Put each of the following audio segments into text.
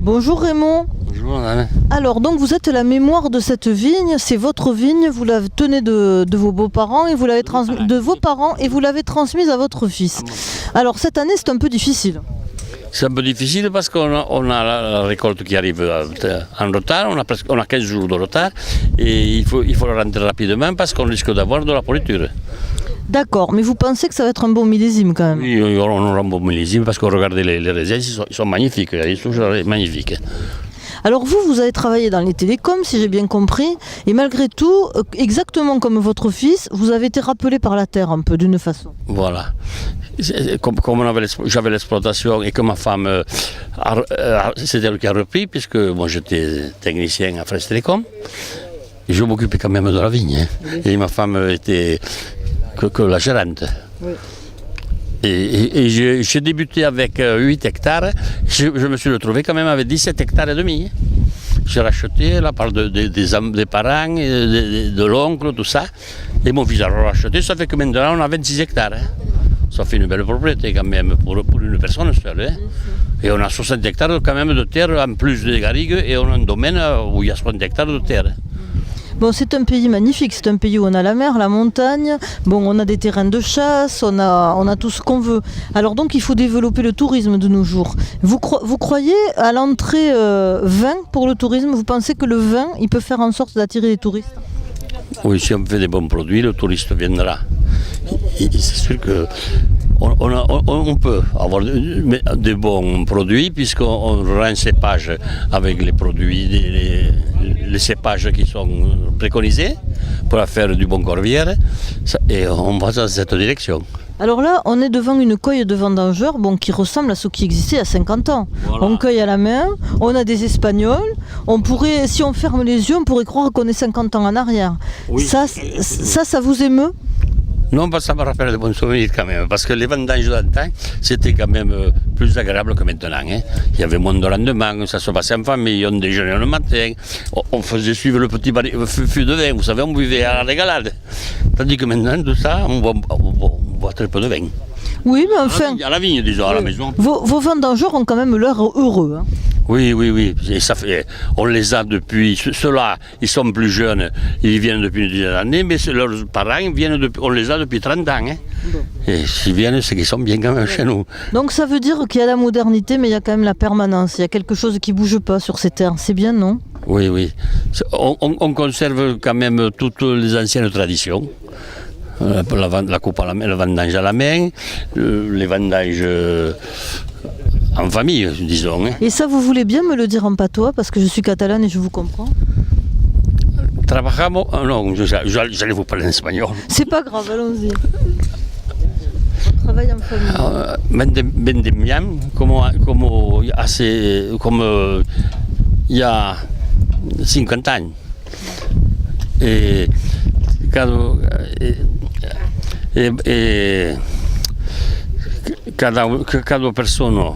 Bonjour Raymond. Bonjour madame. Alors donc vous êtes la mémoire de cette vigne, c'est votre vigne, vous la tenez de vos beaux-parents et vous l'avez de vos parents et vous l'avez transmise à votre fils. Alors cette année c'est un peu difficile. C'est un peu difficile parce qu'on a la récolte qui arrive en retard, on a 15 jours de retard et il faut le rentrer rapidement parce qu'on risque d'avoir de la pourriture. D'accord, mais vous pensez que ça va être un bon millésime quand même? Oui, on aura un bon millésime parce que regardez les raisins, ils sont magnifiques, ils sont magnifiques. Alors vous avez travaillé dans les télécoms, si j'ai bien compris, et malgré tout, exactement comme votre fils, vous avez été rappelé par la terre un peu, d'une façon. Voilà. Comme j'avais l'exploitation et que ma femme, c'est elle qui a repris, puisque moi j'étais technicien à France Télécom, et je m'occupais quand même de la vigne. Et ma femme était que la gérante. Oui. Et j'ai débuté avec 8 hectares, je me suis retrouvé quand même avec 17 hectares et demi. J'ai racheté la part des parents, de l'oncle, tout ça. Et mon fils a racheté, ça fait que maintenant on a 26 hectares. Ça fait une belle propriété quand même pour une personne seule. Et on a 60 hectares quand même de terre en plus des garrigues et on a un domaine où il y a 60 hectares de terre. Bon, c'est un pays magnifique, c'est un pays où on a la mer, la montagne, bon, on a des terrains de chasse, on a tout ce qu'on veut. Alors donc il faut développer le tourisme de nos jours. Vous croyez à l'entrée vin pour le tourisme? Vous pensez que le vin, il peut faire en sorte d'attirer les touristes? Oui, si on fait des bons produits, le touriste viendra. C'est sûr que on peut avoir de bons produits puisqu'on rend un cépage avec les produits, les cépages qui sont préconisés pour faire du bon corbière et on va dans cette direction. Alors là, on est devant une cueille de vendangeurs qui ressemble à ce qui existait il y a 50 ans. Voilà. On cueille à la main, on a des Espagnols, si on ferme les yeux, on pourrait croire qu'on est 50 ans en arrière. Oui. Ça vous émeut? Non, ça me rappelle de bons souvenirs quand même, parce que les vendanges d'antan, c'était quand même plus agréable que maintenant. Hein. Il y avait moins de rendement, ça se passait en famille, on déjeunait le matin, on faisait suivre le petit fût de vin, vous savez, on buvait à la régalade. Tandis que maintenant, tout ça, on boit très peu de vin. Oui, mais enfin... À la vigne, disons, à la maison. Vos vendangeurs ont quand même l'air heureux. Hein. Oui. Et ça fait, on les a depuis. Ceux-là, ils sont plus jeunes, ils viennent depuis une dizaine d'années, mais leurs parents, on les a depuis 30 ans. Hein. Bon. Et s'ils viennent, c'est qu'ils sont bien quand même chez nous. Donc ça veut dire qu'il y a la modernité, mais il y a quand même la permanence. Il y a quelque chose qui ne bouge pas sur ces terres. C'est bien, non? Oui. On conserve quand même toutes les anciennes traditions. La coupe à la main, le vendange à la main, les vendanges en famille, disons. Hein. Et ça, vous voulez bien me le dire en patois, parce que je suis catalane et je vous comprends? Trabajamos, non, j'allais vous parler en espagnol. C'est pas grave, allons-y. On travaille en famille. Vendemiam, comme il y a 50 ans. Et cada persona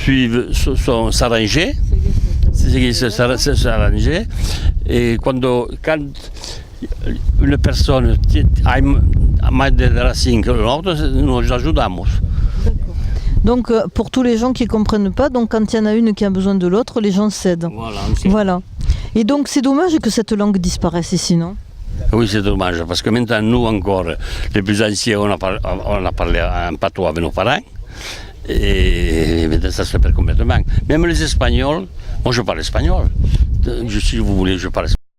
suivre s'arranger, et quand une personne a más de racines que l'autre, nous ajudamos. Donc pour tous les gens qui ne comprennent pas, donc quand il y en a une qui a besoin de l'autre, les gens cèdent. Voilà. Et donc c'est dommage que cette langue disparaisse ici, non? Oui, c'est dommage, parce que maintenant nous encore, les plus anciens, on a parlé en patois avec nos parents, et maintenant ça se perd complètement. Même les Espagnols, moi je parle espagnol, si vous voulez, je parle espagnol.